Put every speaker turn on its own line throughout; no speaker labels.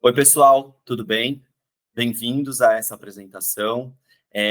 Oi, pessoal, tudo bem? Bem-vindos a essa apresentação.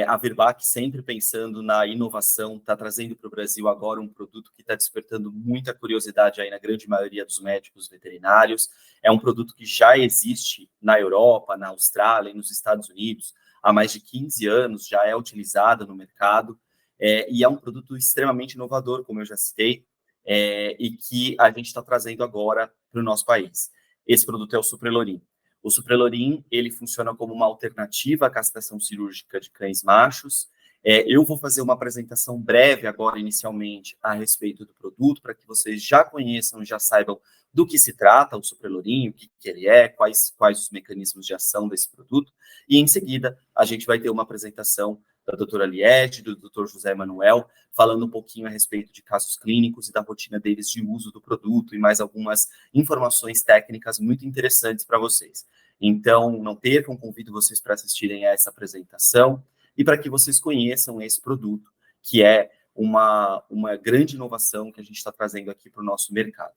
A Virbac, sempre pensando na inovação, está trazendo para o Brasil agora um produto que está despertando muita curiosidade aí na grande maioria dos médicos veterinários. É um produto que já existe na Europa, na Austrália e nos Estados Unidos há mais de 15 anos, já é utilizado no mercado, e é um produto extremamente inovador, como eu já citei, e que a gente está trazendo agora para o nosso país. Esse produto é o Suprelorin. O Suprelorin, ele funciona como uma alternativa à castração cirúrgica de cães machos. Eu vou fazer uma apresentação breve agora, inicialmente, a respeito do produto, para que vocês já conheçam, já saibam do que se trata o Suprelorin, o que ele é, quais os mecanismos de ação desse produto. E, em seguida, a gente vai ter uma apresentação da doutora Liege, do doutor José Manuel, falando um pouquinho a respeito de casos clínicos e da rotina deles de uso do produto e mais algumas informações técnicas muito interessantes para vocês. Então, não percam, convido vocês para assistirem a essa apresentação e para que vocês conheçam esse produto, que é uma grande inovação que a gente está trazendo aqui para o nosso mercado.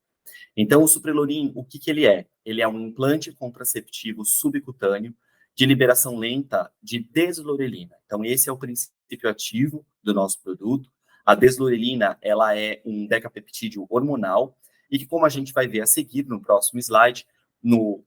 Então, o Suprelorin, o que ele é? Ele é um implante contraceptivo subcutâneo de liberação lenta de deslorelina. Então, esse é o princípio ativo do nosso produto. A deslorelina, ela é um decapeptídeo hormonal e que, como a gente vai ver a seguir no próximo slide,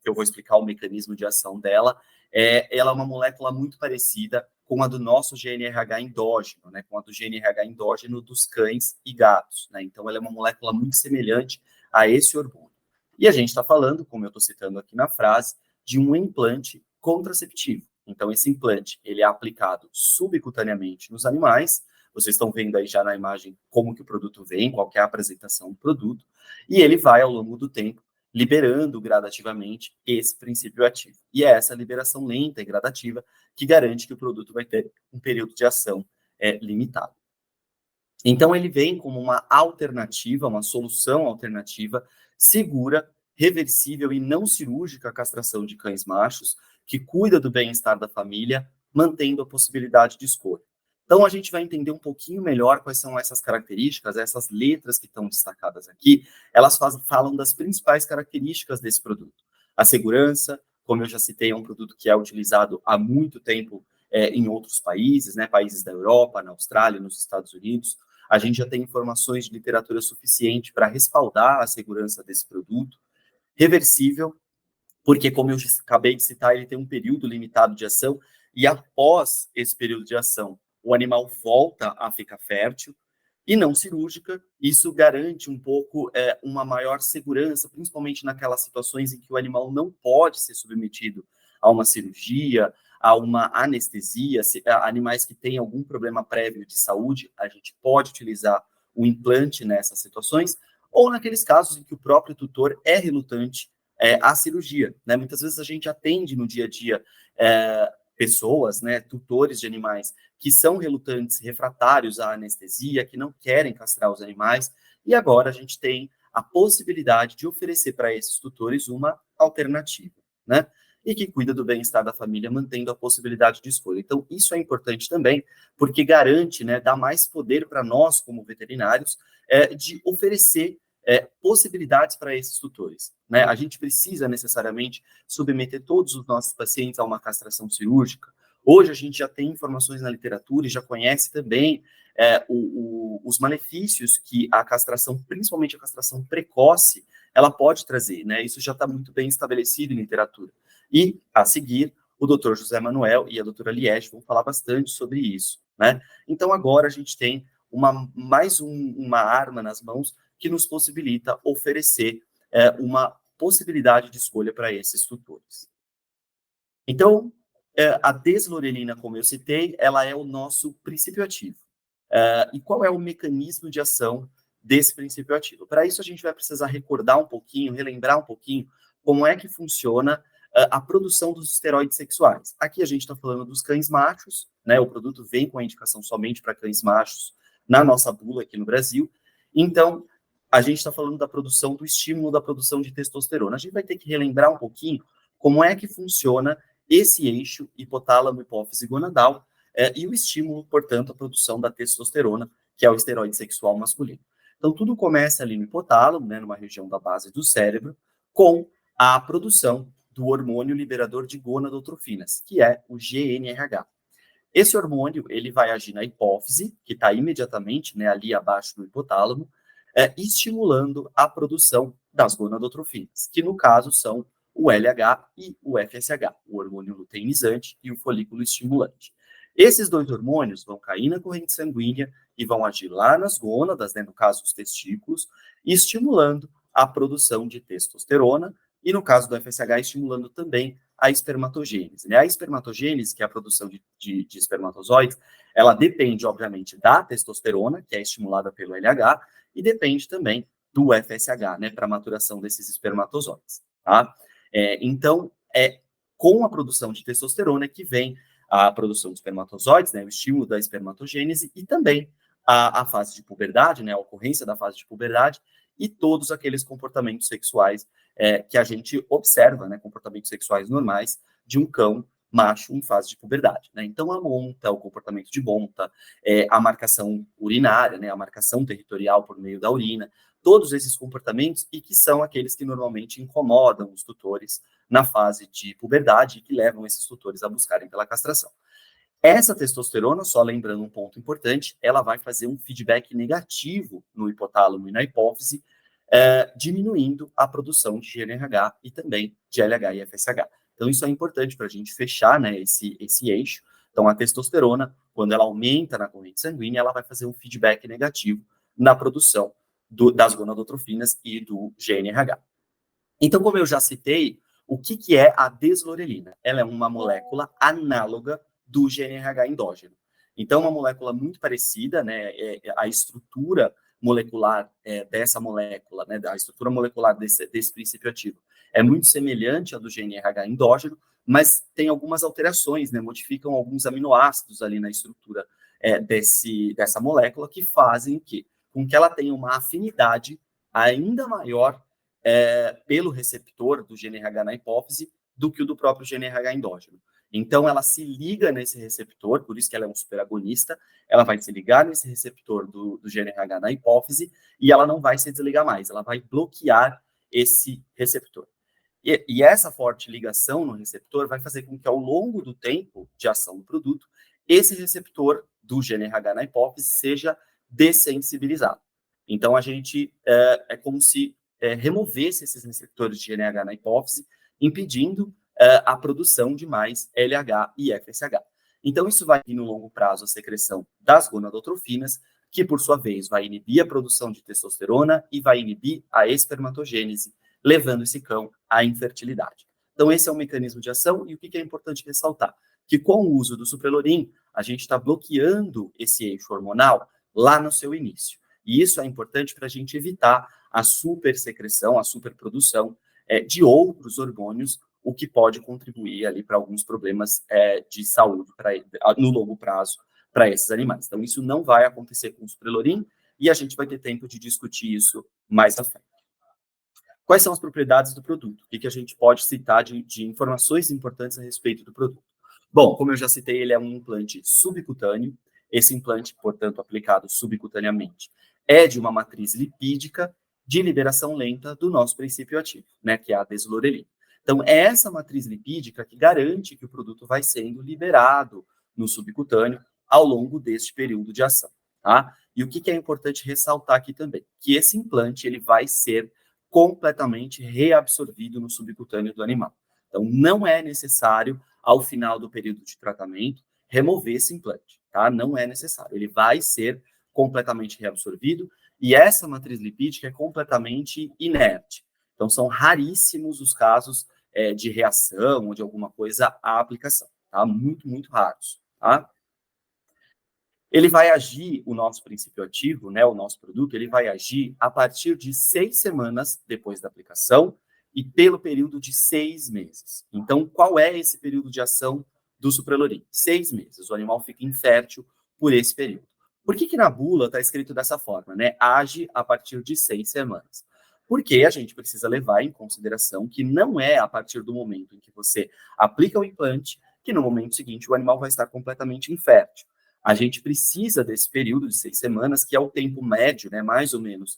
eu vou explicar o mecanismo de ação dela, ela é uma molécula muito parecida com a do nosso GNRH endógeno, né, com a do GNRH endógeno dos cães e gatos, né? Então, ela é uma molécula muito semelhante a esse hormônio. E a gente está falando, como eu estou citando aqui na frase, de um implante contraceptivo. Então, esse implante, ele é aplicado subcutaneamente nos animais. Vocês estão vendo aí já na imagem como que o produto vem, qual que é a apresentação do produto, e ele vai, ao longo do tempo, liberando gradativamente esse princípio ativo. E é essa liberação lenta e gradativa que garante que o produto vai ter um período de ação limitado. Então, ele vem como uma alternativa, uma solução alternativa, segura, reversível e não cirúrgica à castração de cães machos, que cuida do bem-estar da família, mantendo a possibilidade de escolha. Então, a gente vai entender um pouquinho melhor quais são essas características, essas letras que estão destacadas aqui, elas falam das principais características desse produto. A segurança, como eu já citei, é um produto que é utilizado há muito tempo em outros países, né, países da Europa, na Austrália, nos Estados Unidos. A gente já tem informações de literatura suficiente para respaldar a segurança desse produto. Reversível, porque, como eu acabei de citar, ele tem um período limitado de ação, e após esse período de ação, o animal volta a ficar fértil. E não cirúrgica, isso garante um pouco uma maior segurança, principalmente naquelas situações em que o animal não pode ser submetido a uma cirurgia, a uma anestesia. Animais que têm algum problema prévio de saúde, a gente pode utilizar o implante nessas situações, ou naqueles casos em que o próprio tutor é relutante à cirurgia, né? Muitas vezes a gente atende no dia a dia pessoas, né, tutores de animais que são relutantes, refratários à anestesia, que não querem castrar os animais, e agora a gente tem a possibilidade de oferecer para esses tutores uma alternativa, né? E que cuida do bem-estar da família, mantendo a possibilidade de escolha. Então, isso é importante também, porque garante, né, dá mais poder para nós, como veterinários, de oferecer possibilidades para esses tutores, né? A gente precisa necessariamente submeter todos os nossos pacientes a uma castração cirúrgica. Hoje a gente já tem informações na literatura e já conhece também os malefícios que a castração, principalmente a castração precoce, ela pode trazer, né? Isso já está muito bem estabelecido em literatura. E, a seguir, o doutor José Manuel e a doutora Liege vão falar bastante sobre isso, né? Então, agora a gente tem mais uma arma nas mãos que nos possibilita oferecer uma possibilidade de escolha para esses tutores. Então, a deslorelina, como eu citei, ela é o nosso princípio ativo. E qual é o mecanismo de ação desse princípio ativo? Para isso, a gente vai precisar recordar um pouquinho, relembrar um pouquinho como é que funciona a produção dos esteroides sexuais. Aqui a gente está falando dos cães machos, né? O produto vem com a indicação somente para cães machos na nossa bula aqui no Brasil. Então, a gente está falando da produção, do estímulo da produção de testosterona. A gente vai ter que relembrar um pouquinho como é que funciona esse eixo hipotálamo-hipófise gonadal e o estímulo, portanto, à produção da testosterona, que é o esteroide sexual masculino. Então, tudo começa ali no hipotálamo, né, numa região da base do cérebro, com a produção do hormônio liberador de gonadotrofinas, que é o GnRH. Esse hormônio, ele vai agir na hipófise, que está imediatamente, né, ali abaixo do hipotálamo, estimulando a produção das gonadotrofinas, que no caso são o LH e o FSH, o hormônio luteinizante e o folículo estimulante. Esses dois hormônios vão cair na corrente sanguínea e vão agir lá nas gônadas, né, no caso os testículos, estimulando a produção de testosterona e, no caso do FSH, estimulando também a espermatogênese. Né? A espermatogênese, que é a produção de espermatozoides, ela depende, obviamente, da testosterona, que é estimulada pelo LH, e depende também do FSH, né, para a maturação desses espermatozoides. Tá? Então, com a produção de testosterona que vem a produção de espermatozoides, né, o estímulo da espermatogênese e também a fase de puberdade, né, a ocorrência da fase de puberdade e todos aqueles comportamentos sexuais que a gente observa, né, comportamentos sexuais normais de um cão macho em fase de puberdade. Né? Então, a monta, o comportamento de monta, a marcação urinária, né, a marcação territorial por meio da urina, todos esses comportamentos e que são aqueles que normalmente incomodam os tutores na fase de puberdade e que levam esses tutores a buscarem pela castração. Essa testosterona, só lembrando um ponto importante, ela vai fazer um feedback negativo no hipotálamo e na hipófise, diminuindo a produção de GnRH e também de LH e FSH. Então, isso é importante para a gente fechar, né, esse eixo. Então, a testosterona, quando ela aumenta na corrente sanguínea, ela vai fazer um feedback negativo na produção das gonadotrofinas e do GnRH. Então, como eu já citei, o que é a deslorelina? Ela é uma molécula análoga do GnRH endógeno. Então, uma molécula muito parecida, né? A estrutura molecular dessa molécula, né? A estrutura molecular desse princípio ativo é muito semelhante à do GnRH endógeno, mas tem algumas alterações, né? Modificam alguns aminoácidos ali na estrutura dessa molécula que fazem com que ela tenha uma afinidade ainda maior pelo receptor do GnRH na hipófise do que o do próprio GnRH endógeno. Então, ela se liga nesse receptor, por isso que ela é um superagonista, ela vai se ligar nesse receptor do GnRH na hipófise e ela não vai se desligar mais, ela vai bloquear esse receptor. E essa forte ligação no receptor vai fazer com que, ao longo do tempo de ação do produto, esse receptor do GnRH na hipófise seja dessensibilizado. Então, a gente é como se removesse esses receptores de GnRH na hipófise, impedindo a produção de mais LH e FSH. Então, isso vai, no longo prazo, a secreção das gonadotrofinas, que, por sua vez, vai inibir a produção de testosterona e vai inibir a espermatogênese, levando esse cão à infertilidade. Então, esse é o mecanismo de ação, e o que é importante ressaltar? Que com o uso do suprelorin, a gente está bloqueando esse eixo hormonal lá no seu início. E isso é importante para a gente evitar a supersecreção, a superprodução de outros hormônios, o que pode contribuir ali para alguns problemas de saúde no longo prazo para esses animais. Então, isso não vai acontecer com o suprelorin e a gente vai ter tempo de discutir isso mais à frente. Quais são as propriedades do produto? O que a gente pode citar de informações importantes a respeito do produto? Bom, como eu já citei, ele é um implante subcutâneo. Esse implante, portanto, aplicado subcutaneamente, é de uma matriz lipídica de liberação lenta do nosso princípio ativo, né, que é a deslorelina. Então, é essa matriz lipídica que garante que o produto vai sendo liberado no subcutâneo ao longo deste período de ação, tá? E o que é importante ressaltar aqui também? Que esse implante ele vai ser completamente reabsorvido no subcutâneo do animal. Então, não é necessário, ao final do período de tratamento, remover esse implante, tá? Não é necessário. Ele vai ser completamente reabsorvido e essa matriz lipídica é completamente inerte. Então, são raríssimos os casos de reação ou de alguma coisa à aplicação, tá? Muito, muito raros, tá? Ele vai agir, o nosso princípio ativo, né, o nosso produto, ele vai agir a partir de 6 semanas depois da aplicação e pelo período de 6 meses. Então, qual é esse período de ação do suprelorin? 6 meses. O animal fica infértil por esse período. Por que na bula está escrito dessa forma, né? Age a partir de 6 semanas. Porque a gente precisa levar em consideração que não é a partir do momento em que você aplica o implante que no momento seguinte o animal vai estar completamente infértil. A gente precisa desse período de 6 semanas, que é o tempo médio, né, mais ou menos,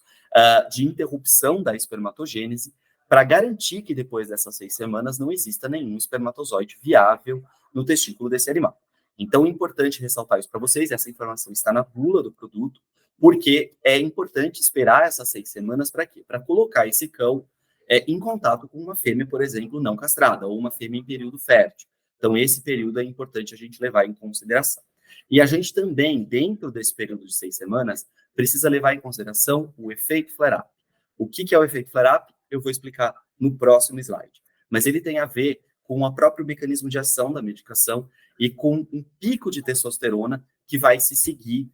de interrupção da espermatogênese, para garantir que depois dessas 6 semanas não exista nenhum espermatozoide viável no testículo desse animal. Então, é importante ressaltar isso para vocês, essa informação está na bula do produto, porque é importante esperar essas 6 semanas para quê? Para colocar esse cão em contato com uma fêmea, por exemplo, não castrada, ou uma fêmea em período fértil. Então, esse período é importante a gente levar em consideração. E a gente também, dentro desse período de 6 semanas, precisa levar em consideração o efeito flare-up. O que é o efeito flare-up? Eu vou explicar no próximo slide. Mas ele tem a ver com o próprio mecanismo de ação da medicação e com um pico de testosterona que vai se seguir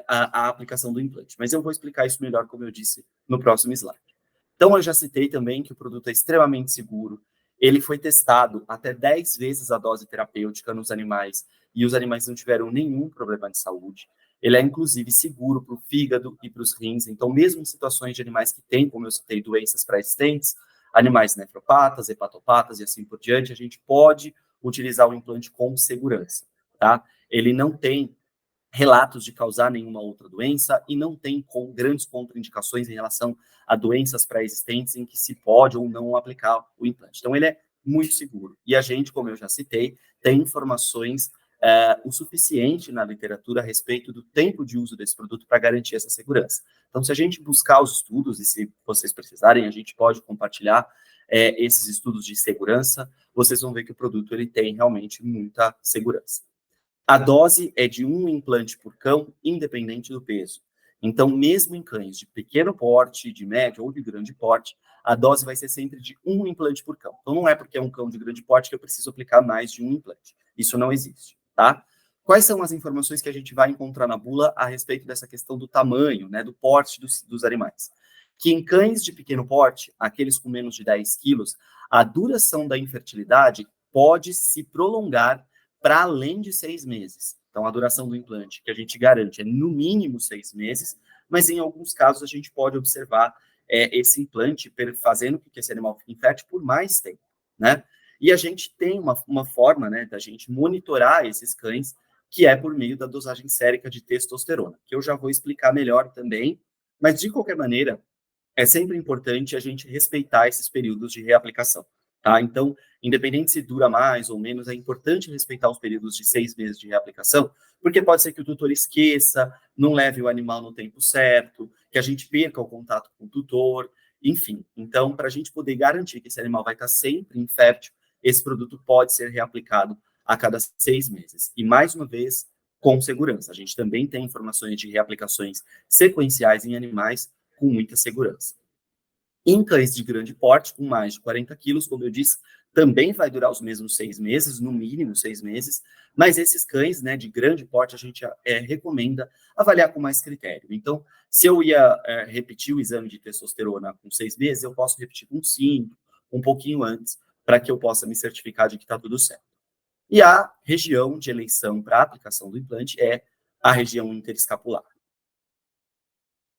a aplicação do implante. Mas eu vou explicar isso melhor, como eu disse, no próximo slide. Então, eu já citei também que o produto é extremamente seguro. Ele foi testado até 10 vezes a dose terapêutica nos animais e os animais não tiveram nenhum problema de saúde. Ele é, inclusive, seguro para o fígado e para os rins. Então, mesmo em situações de animais que têm, como eu citei, doenças pré-existentes, animais nefropatas, hepatopatas e assim por diante, a gente pode utilizar o implante com segurança, tá? Ele não tem relatos de causar nenhuma outra doença e não tem grandes contraindicações em relação a doenças pré-existentes em que se pode ou não aplicar o implante. Então, ele é muito seguro. E a gente, como eu já citei, tem informações o suficiente na literatura a respeito do tempo de uso desse produto para garantir essa segurança. Então, se a gente buscar os estudos, e se vocês precisarem, a gente pode compartilhar esses estudos de segurança, vocês vão ver que o produto ele tem realmente muita segurança. A dose é de 1 implante por cão, independente do peso. Então, mesmo em cães de pequeno porte, de médio ou de grande porte, a dose vai ser sempre de 1 implante por cão. Então, não é porque é um cão de grande porte que eu preciso aplicar mais de 1 implante. Isso não existe, tá? Quais são as informações que a gente vai encontrar na bula a respeito dessa questão do tamanho, né, do porte dos animais? Que em cães de pequeno porte, aqueles com menos de 10 quilos, a duração da infertilidade pode se prolongar para além de 6 meses. Então, a duração do implante que a gente garante é no mínimo 6 meses, mas em alguns casos a gente pode observar esse implante fazendo com que esse animal fique infértil por mais tempo, né? E a gente tem uma forma, né, da gente monitorar esses cães, que é por meio da dosagem sérica de testosterona, que eu já vou explicar melhor também, mas de qualquer maneira, é sempre importante a gente respeitar esses períodos de reaplicação, tá? Então, independente se dura mais ou menos, é importante respeitar os períodos de 6 meses de reaplicação, porque pode ser que o tutor esqueça, não leve o animal no tempo certo, que a gente perca o contato com o tutor, enfim. Então, para a gente poder garantir que esse animal vai estar sempre infértil, esse produto pode ser reaplicado a cada 6 meses. E, mais uma vez, com segurança. A gente também tem informações de reaplicações sequenciais em animais com muita segurança. Em cães de grande porte, com mais de 40 quilos, como eu disse, também vai durar os mesmos 6 meses, no mínimo 6 meses, mas esses cães, né, de grande porte, a gente recomenda avaliar com mais critério. Então, se eu ia repetir o exame de testosterona com 6 meses, eu posso repetir com 5, um pouquinho antes, para que eu possa me certificar de que está tudo certo. E a região de eleição para a aplicação do implante é a região interescapular.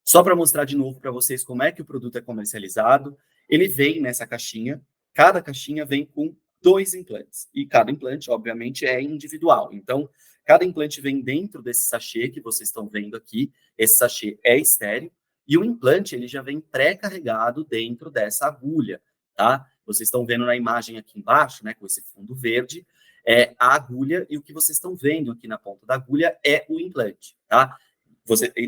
Só para mostrar de novo para vocês como é que o produto é comercializado, ele vem nessa caixinha, cada caixinha vem com 2 implantes, e cada implante, obviamente, é individual. Então, cada implante vem dentro desse sachê que vocês estão vendo aqui, esse sachê é estéreo, e o implante ele já vem pré-carregado dentro dessa agulha, tá? Vocês estão vendo na imagem aqui embaixo, né, com esse fundo verde, é a agulha, e o que vocês estão vendo aqui na ponta da agulha é o implante, tá?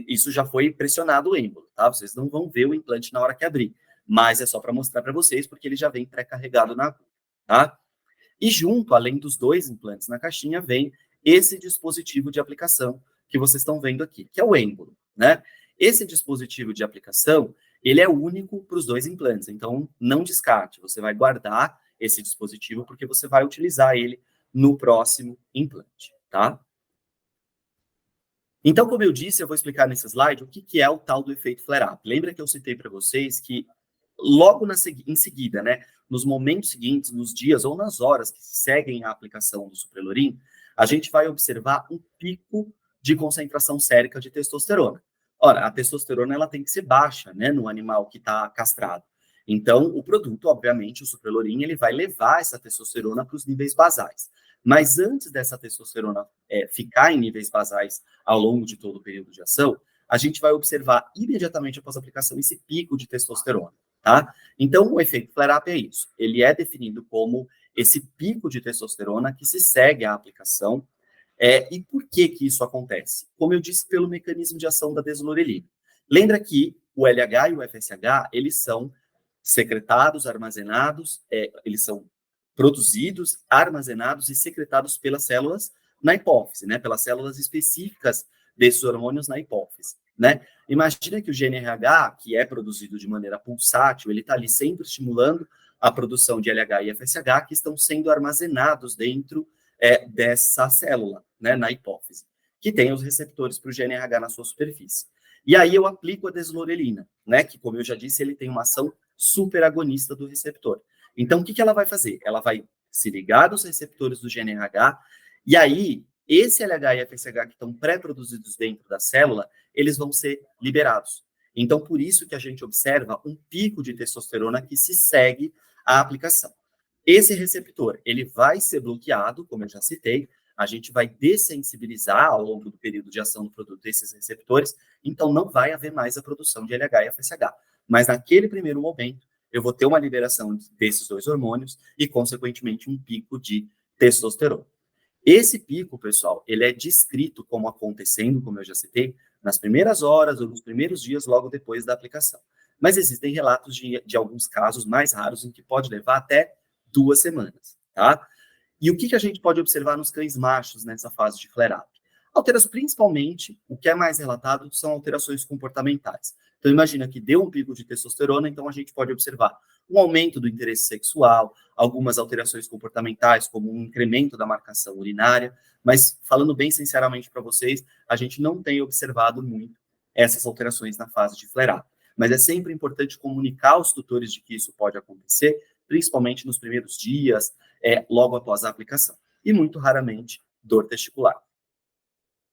Isso já foi pressionado o êmbolo, tá? Vocês não vão ver o implante na hora que abrir, mas é só para mostrar para vocês, porque ele já vem pré-carregado na agulha, tá? E junto, além dos 2 implantes na caixinha, vem esse dispositivo de aplicação que vocês estão vendo aqui, que é o êmbolo, né? Esse dispositivo de aplicação, ele é único para os 2 implantes, então não descarte, você vai guardar esse dispositivo porque você vai utilizar ele no próximo implante, tá? Então, como eu disse, eu vou explicar nesse slide o que é o tal do efeito flare-up. Lembra que eu citei para vocês que logo em seguida, né, nos momentos seguintes, nos dias ou nas horas que se seguem a aplicação do Suprelorin, a gente vai observar um pico de concentração sérica de testosterona. Ora, a testosterona ela tem que ser baixa, né, no animal que está castrado. Então, o produto, obviamente, o Suprelorin, ele vai levar essa testosterona para os níveis basais. Mas antes dessa testosterona ficar em níveis basais ao longo de todo o período de ação, a gente vai observar imediatamente após a aplicação esse pico de testosterona. tá? Então, o efeito flare-up é isso. Ele é definido como esse pico de testosterona que se segue à aplicação. E por que que isso acontece? Como eu disse, pelo mecanismo de ação da deslorelina. Lembra que o LH e o FSH, eles são secretados, armazenados, eles são produzidos, armazenados e secretados pelas células na hipófise, né? Pelas células específicas desses hormônios na hipófise, né? Imagina que o GNRH, que é produzido de maneira pulsátil, ele está ali sempre estimulando a produção de LH e FSH que estão sendo armazenados dentro dessa célula, né, na hipófise, que tem os receptores para o GNRH na sua superfície. E aí eu aplico a deslorelina, né, que, como eu já disse, ele tem uma ação superagonista do receptor. Então, o que ela vai fazer? Ela vai se ligar aos receptores do GNRH, e aí esse LH e FSH que estão pré-produzidos dentro da célula, eles vão ser liberados. Então, por isso que a gente observa um pico de testosterona que se segue à aplicação. Esse receptor, ele vai ser bloqueado, como eu já citei, a gente vai dessensibilizar ao longo do período de ação do produto esses receptores, então não vai haver mais a produção de LH e FSH. Mas naquele primeiro momento, eu vou ter uma liberação desses dois hormônios e, consequentemente, um pico de testosterona. Esse pico, pessoal, ele é descrito como acontecendo, como eu já citei, nas primeiras horas ou nos primeiros dias logo depois da aplicação. Mas existem relatos de alguns casos mais raros em que pode levar até 2 semanas, tá? E o que a gente pode observar nos cães machos nessa fase de flare-up? Alterações, principalmente, o que é mais relatado são alterações comportamentais. Então, imagina que deu um pico de testosterona, então a gente pode observar um aumento do interesse sexual, algumas alterações comportamentais, como um incremento da marcação urinária, mas, falando bem sinceramente para vocês, a gente não tem observado muito essas alterações na fase de flare-up. Mas é sempre importante comunicar aos tutores de que isso pode acontecer, principalmente nos primeiros dias, logo após a aplicação. E, muito raramente, dor testicular.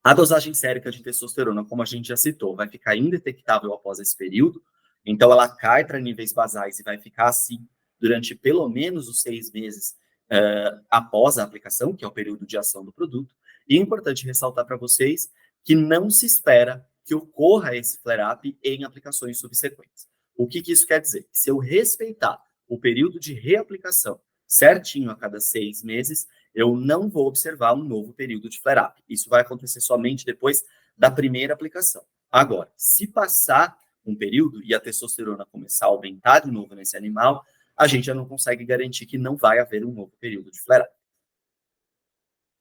A dosagem sérica de testosterona, como a gente já citou, vai ficar indetectável após esse período, então ela cai para níveis basais e vai ficar assim durante pelo menos os 6 meses após a aplicação, que é o período de ação do produto. E é importante ressaltar para vocês que não se espera que ocorra esse flare-up em aplicações subsequentes. O que isso quer dizer? Se eu respeitar o período de reaplicação certinho a cada 6 meses, eu não vou observar um novo período de flare-up. Isso vai acontecer somente depois da primeira aplicação. Agora, se passar um período e a testosterona começar a aumentar de novo nesse animal, a gente já não consegue garantir que não vai haver um novo período de flare-up.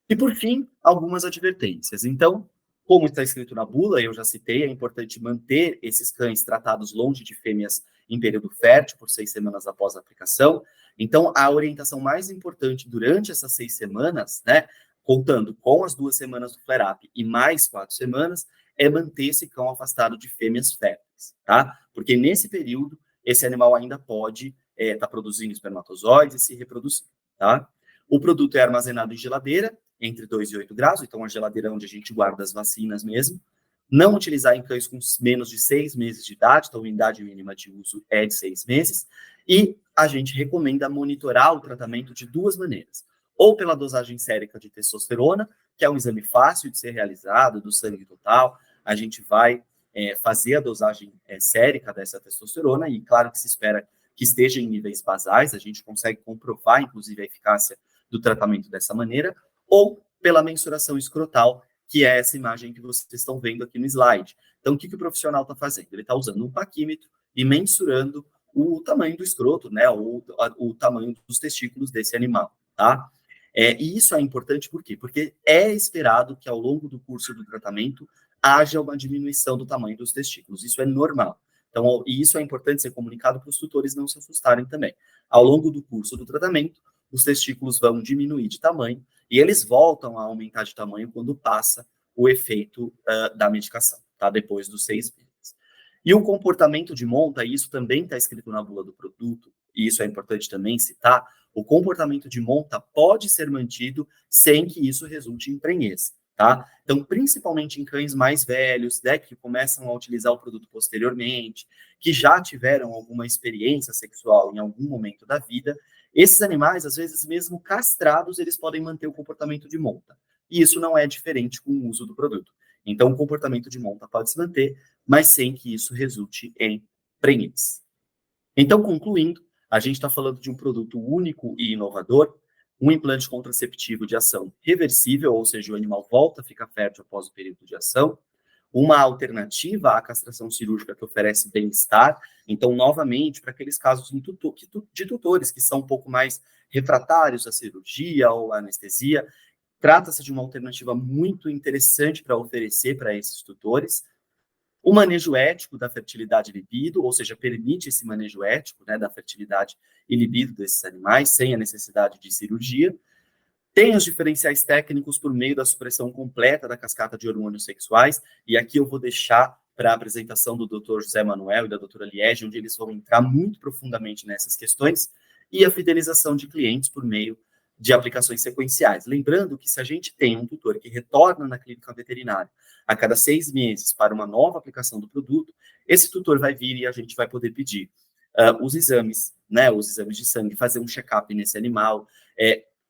E, por fim, algumas advertências. Então, como está escrito na bula, eu já citei, é importante manter esses cães tratados longe de fêmeas em período fértil, por 6 semanas após a aplicação. Então, a orientação mais importante durante essas 6 semanas, né, contando com as 2 semanas do flare-up e mais 4 semanas, é manter esse cão afastado de fêmeas férteis, tá? Porque nesse período, esse animal ainda pode estar produzindo espermatozoides e se reproduzindo, tá? O produto é armazenado em geladeira, entre 2 e 8 graus, então a geladeira onde a gente guarda as vacinas mesmo. Não utilizar em cães com menos de 6 meses de idade, então a idade mínima de uso é de 6 meses. E a gente recomenda monitorar o tratamento de 2 maneiras. Ou pela dosagem sérica de testosterona, que é um exame fácil de ser realizado, do sangue total. A gente vai fazer a dosagem sérica dessa testosterona, e claro que se espera que esteja em níveis basais, a gente consegue comprovar, inclusive, a eficácia do tratamento dessa maneira, ou pela mensuração escrotal, que é essa imagem que vocês estão vendo aqui no slide. Então, o que o profissional está fazendo? Ele está usando um paquímetro e mensurando o tamanho do escroto, né, ou o tamanho dos testículos desse animal, tá? E isso é importante por quê? Porque é esperado que ao longo do curso do tratamento haja uma diminuição do tamanho dos testículos. Isso é normal. Então, e isso é importante ser comunicado para os tutores não se assustarem também. Ao longo do curso do tratamento, os testículos vão diminuir de tamanho e eles voltam a aumentar de tamanho quando passa o efeito da medicação, tá? Depois dos 6 meses. E o comportamento de monta, e isso também está escrito na bula do produto, e isso é importante também citar, o comportamento de monta pode ser mantido sem que isso resulte em prenhez, tá? Então, principalmente em cães mais velhos, né, que começam a utilizar o produto posteriormente, que já tiveram alguma experiência sexual em algum momento da vida, esses animais, às vezes, mesmo castrados, eles podem manter o comportamento de monta. E isso não é diferente com o uso do produto. Então, o comportamento de monta pode se manter, mas sem que isso resulte em prenhez. Então, concluindo, a gente está falando de um produto único e inovador, um implante contraceptivo de ação reversível, ou seja, o animal volta a ficar fértil após o período de ação, uma alternativa à castração cirúrgica que oferece bem-estar. Então, novamente, para aqueles casos de tutores que são um pouco mais refratários à cirurgia ou à anestesia, trata-se de uma alternativa muito interessante para oferecer para esses tutores. O manejo ético da fertilidade e libido, ou seja, permite esse manejo ético, né, da fertilidade e libido desses animais, sem a necessidade de cirurgia. Tem os diferenciais técnicos por meio da supressão completa da cascata de hormônios sexuais, e aqui eu vou deixar para a apresentação do Dr. José Manuel e da doutora Liege, onde eles vão entrar muito profundamente nessas questões, e a fidelização de clientes por meio de aplicações sequenciais. Lembrando que se a gente tem um tutor que retorna na clínica veterinária a cada 6 meses para uma nova aplicação do produto, esse tutor vai vir e a gente vai poder pedir os exames, né, os exames de sangue, fazer um check-up nesse animal,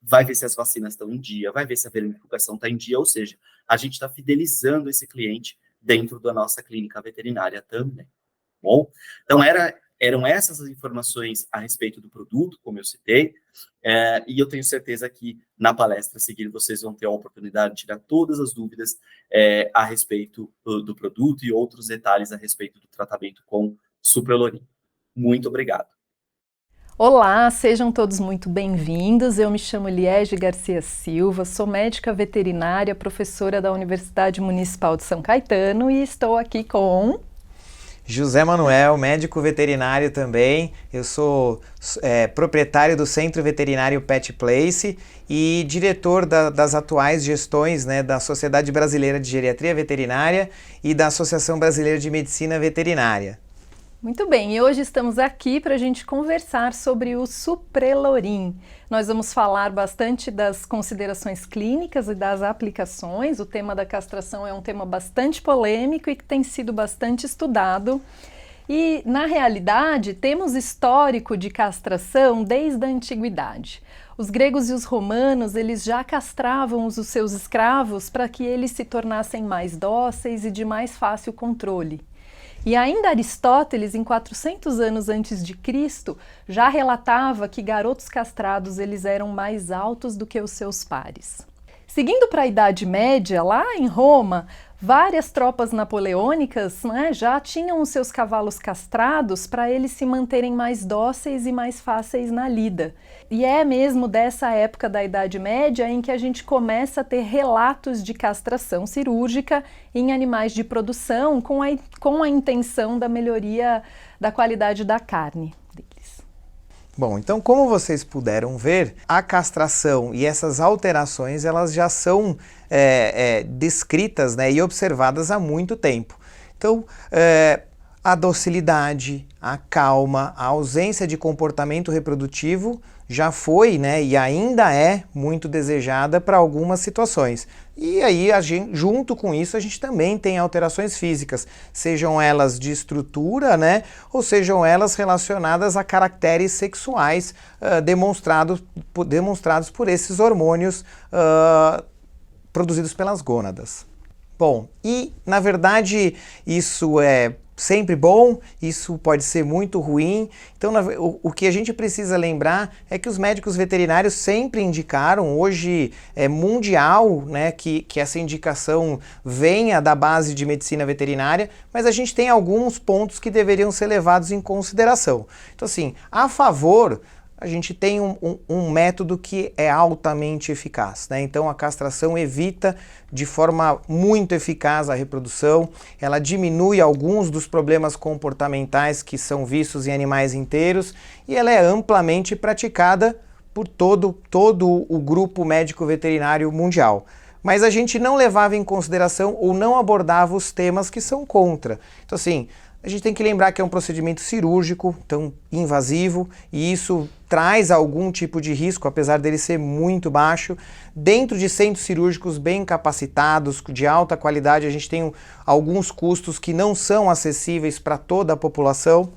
vai ver se as vacinas estão em dia, vai ver se a verificação está em dia, ou seja, a gente está fidelizando esse cliente dentro da nossa clínica veterinária também. Bom, então eram essas as informações a respeito do produto, como eu citei, e eu tenho certeza que na palestra a seguir vocês vão ter a oportunidade de tirar todas as dúvidas a respeito do produto e outros detalhes a respeito do tratamento com suprelorin. Muito obrigado.
Olá, sejam todos muito bem-vindos. Eu me chamo Liege Garcia Silva, sou médica veterinária, professora da Universidade Municipal de São Caetano e estou aqui com...
José Manuel, médico veterinário também. Eu sou proprietário do Centro Veterinário Pet Place e diretor das atuais gestões, né, da Sociedade Brasileira de Geriatria Veterinária e da Associação Brasileira de Medicina Veterinária.
Muito bem, e hoje estamos aqui para a gente conversar sobre o suprelorin. Nós vamos falar bastante das considerações clínicas e das aplicações. O tema da castração é um tema bastante polêmico e que tem sido bastante estudado. E, na realidade, temos histórico de castração desde a antiguidade. Os gregos e os romanos, eles já castravam os seus escravos para que eles se tornassem mais dóceis e de mais fácil controle. E ainda Aristóteles, em 400 anos antes de Cristo, já relatava que garotos castrados eles eram mais altos do que os seus pares. Seguindo para a Idade Média, lá em Roma, várias tropas napoleônicas, né, já tinham os seus cavalos castrados para eles se manterem mais dóceis e mais fáceis na lida. E é mesmo dessa época da Idade Média em que a gente começa a ter relatos de castração cirúrgica em animais de produção com a intenção da melhoria da qualidade da carne deles.
Bom, então como vocês puderam ver, a castração e essas alterações elas já são descritas, né, e observadas há muito tempo. Então, a docilidade, a calma, a ausência de comportamento reprodutivo já foi, né, e ainda é muito desejada para algumas situações. E aí, junto com isso, a gente também tem alterações físicas, sejam elas de estrutura, né, ou sejam elas relacionadas a caracteres sexuais demonstrados por esses hormônios produzidos pelas gônadas. Bom, e na verdade isso é sempre bom, isso pode ser muito ruim. Então o que a gente precisa lembrar é que os médicos veterinários sempre indicaram, hoje é mundial, né, que essa indicação venha da base de medicina veterinária, mas a gente tem alguns pontos que deveriam ser levados em consideração. Então assim, a favor, a gente tem um método que é altamente eficaz, né? Então a castração evita de forma muito eficaz a reprodução, ela diminui alguns dos problemas comportamentais que são vistos em animais inteiros e ela é amplamente praticada por todo o grupo médico veterinário mundial. Mas a gente não levava em consideração ou não abordava os temas que são contra. Então assim, a gente tem que lembrar que é um procedimento cirúrgico, então invasivo, e isso traz algum tipo de risco, apesar dele ser muito baixo. Dentro de centros cirúrgicos bem capacitados, de alta qualidade, a gente tem alguns custos que não são acessíveis para toda a população.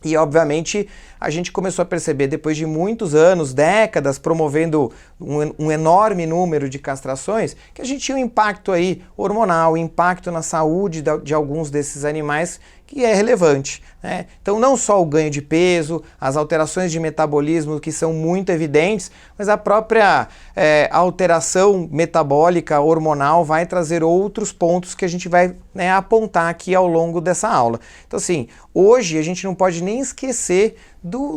E, obviamente, a gente começou a perceber, depois de muitos anos, décadas, promovendo um enorme número de castrações, que a gente tinha um impacto aí hormonal, impacto na saúde de alguns desses animais, que é relevante, né? Então não só o ganho de peso, as alterações de metabolismo que são muito evidentes, mas a própria alteração metabólica, hormonal, vai trazer outros pontos que a gente vai, né, apontar aqui ao longo dessa aula. Então assim, hoje a gente não pode nem esquecer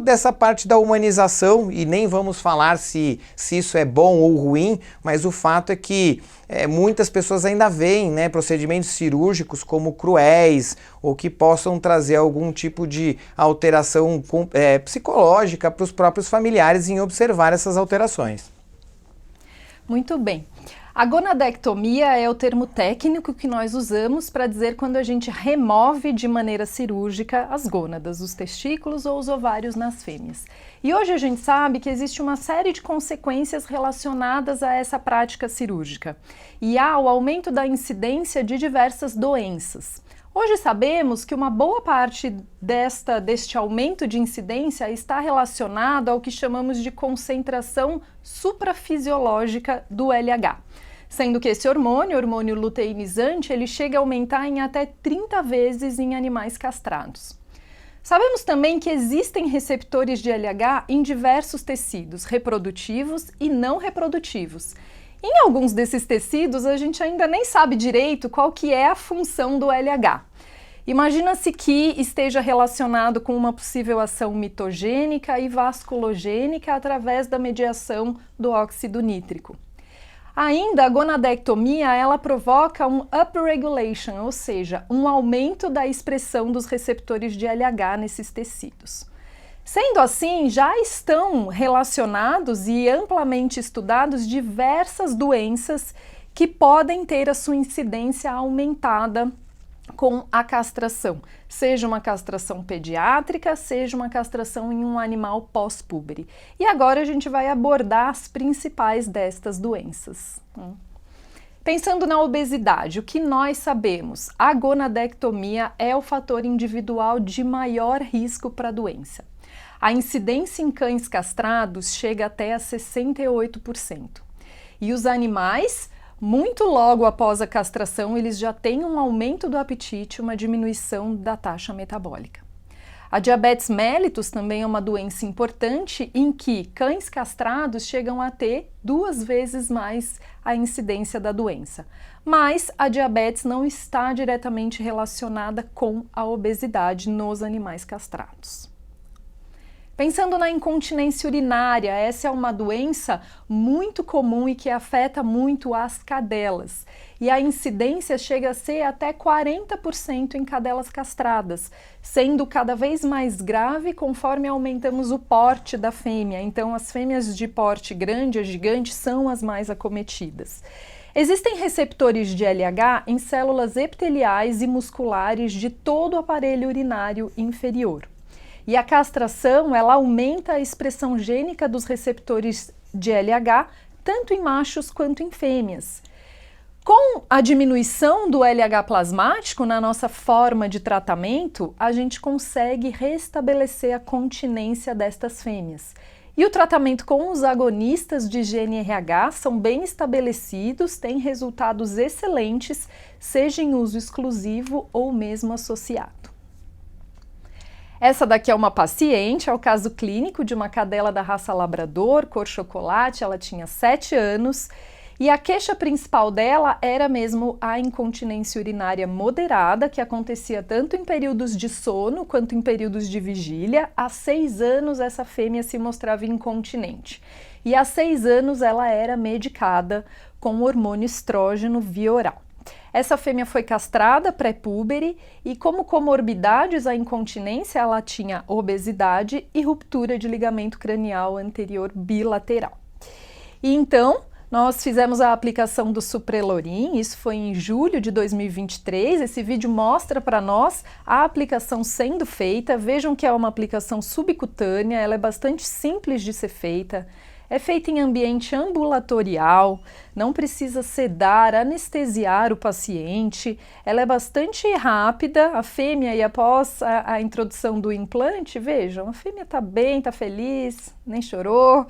dessa parte da humanização, e nem vamos falar se isso é bom ou ruim, mas o fato é que muitas pessoas ainda veem, né, procedimentos cirúrgicos como cruéis ou que possam trazer algum tipo de alteração psicológica para os próprios familiares em observar essas alterações.
Muito bem. A gonadectomia é o termo técnico que nós usamos para dizer quando a gente remove de maneira cirúrgica as gônadas, os testículos ou os ovários nas fêmeas. E hoje a gente sabe que existe uma série de consequências relacionadas a essa prática cirúrgica e há o aumento da incidência de diversas doenças. Hoje sabemos que uma boa parte deste aumento de incidência está relacionado ao que chamamos de concentração suprafisiológica do LH. Sendo que esse hormônio luteinizante, ele chega a aumentar em até 30 vezes em animais castrados. Sabemos também que existem receptores de LH em diversos tecidos, reprodutivos e não reprodutivos. Em alguns desses tecidos, a gente ainda nem sabe direito qual que é a função do LH. Imagina-se que esteja relacionado com uma possível ação mitogênica e vasculogênica através da mediação do óxido nítrico. Ainda, a gonadectomia, ela provoca um upregulation, ou seja, um aumento da expressão dos receptores de LH nesses tecidos. Sendo assim, já estão relacionados e amplamente estudados diversas doenças que podem ter a sua incidência aumentada com a castração, seja uma castração pediátrica, seja uma castração em um animal pós-púbere. E agora a gente vai abordar as principais destas doenças. Pensando na obesidade, o que nós sabemos? A gonadectomia é o fator individual de maior risco para a doença. A incidência em cães castrados chega até a 68%. E os animais, muito logo após a castração, eles já têm um aumento do apetite, uma diminuição da taxa metabólica. A diabetes mellitus também é uma doença importante em que cães castrados chegam a ter 2 vezes mais a incidência da doença. Mas a diabetes não está diretamente relacionada com a obesidade nos animais castrados. Pensando na incontinência urinária, essa é uma doença muito comum e que afeta muito as cadelas. E a incidência chega a ser até 40% em cadelas castradas, sendo cada vez mais grave conforme aumentamos o porte da fêmea. Então, as fêmeas de porte grande, a gigante, são as mais acometidas. Existem receptores de LH em células epiteliais e musculares de todo o aparelho urinário inferior. E a castração, ela aumenta a expressão gênica dos receptores de LH, tanto em machos quanto em fêmeas. Com a diminuição do LH plasmático na nossa forma de tratamento, a gente consegue restabelecer a continência destas fêmeas. E o tratamento com os agonistas de GnRH são bem estabelecidos, têm resultados excelentes, seja em uso exclusivo ou mesmo associado. Essa daqui é uma paciente, é o caso clínico de uma cadela da raça labrador, cor chocolate, ela tinha 7 anos e a queixa principal dela era mesmo a incontinência urinária moderada, que acontecia tanto em períodos de sono quanto em períodos de vigília. Há 6 anos essa fêmea se mostrava incontinente e há 6 anos ela era medicada com o hormônio estrógeno via oral. Essa fêmea foi castrada pré-púbere e como comorbidades à incontinência ela tinha obesidade e ruptura de ligamento cranial anterior bilateral. E então nós fizemos a aplicação do Suprelorin, isso foi em julho de 2023, esse vídeo mostra para nós a aplicação sendo feita. Vejam que é uma aplicação subcutânea, ela é bastante simples de ser feita. é feita em ambiente ambulatorial, não precisa sedar, anestesiar o paciente, ela é bastante rápida, a fêmea, e após a introdução do implante, vejam, a fêmea está bem, está feliz, nem chorou.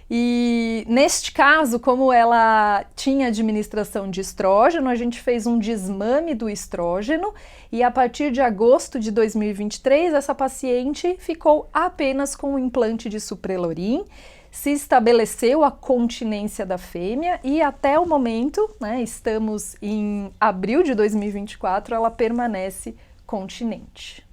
E neste caso, como ela tinha administração de estrógeno, a gente fez um desmame do estrógeno e a partir de agosto de 2023, essa paciente ficou apenas com o implante de Suprelorin, se estabeleceu a continência da fêmea e até o momento, né, estamos em abril de 2024, ela permanece continente.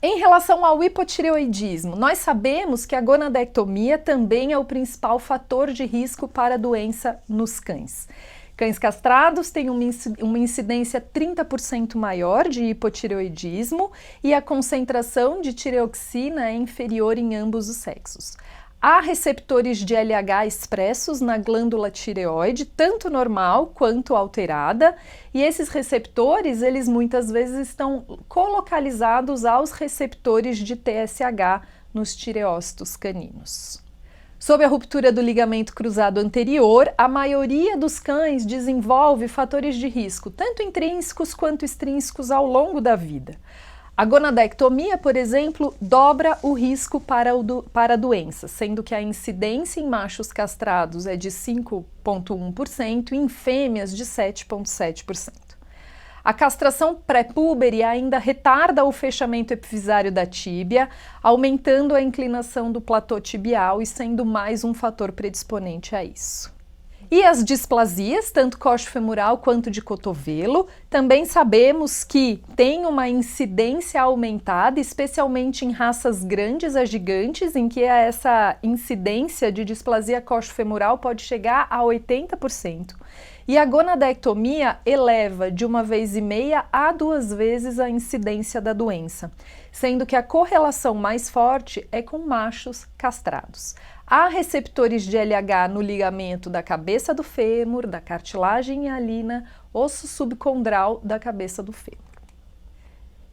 Em relação ao hipotireoidismo, nós sabemos que a gonadectomia também é o principal fator de risco para a doença nos cães. Cães castrados têm uma incidência 30% maior de hipotireoidismo e a concentração de tireoxina é inferior em ambos os sexos. Há receptores de LH expressos na glândula tireoide, tanto normal quanto alterada, e esses receptores, eles muitas vezes estão colocalizados aos receptores de TSH nos tireócitos caninos. Sob a ruptura do ligamento cruzado anterior, a maioria dos cães desenvolve fatores de risco, tanto intrínsecos quanto extrínsecos ao longo da vida. A gonadectomia, por exemplo, dobra o risco para a doença, sendo que a incidência em machos castrados é de 5,1% e em fêmeas de 7,7%. A castração pré-púbere ainda retarda o fechamento epifisário da tíbia, aumentando a inclinação do platô tibial e sendo mais um fator predisponente a isso. E as displasias, tanto coxofemoral quanto de cotovelo, também sabemos que tem uma incidência aumentada, especialmente em raças grandes a gigantes, em que essa incidência de displasia coxofemoral pode chegar a 80%. E a gonadectomia eleva de 1,5 vezes a 2 vezes a incidência da doença, sendo que a correlação mais forte é com machos castrados. Há receptores de LH no ligamento da cabeça do fêmur, da cartilagem hialina, osso subcondral da cabeça do fêmur.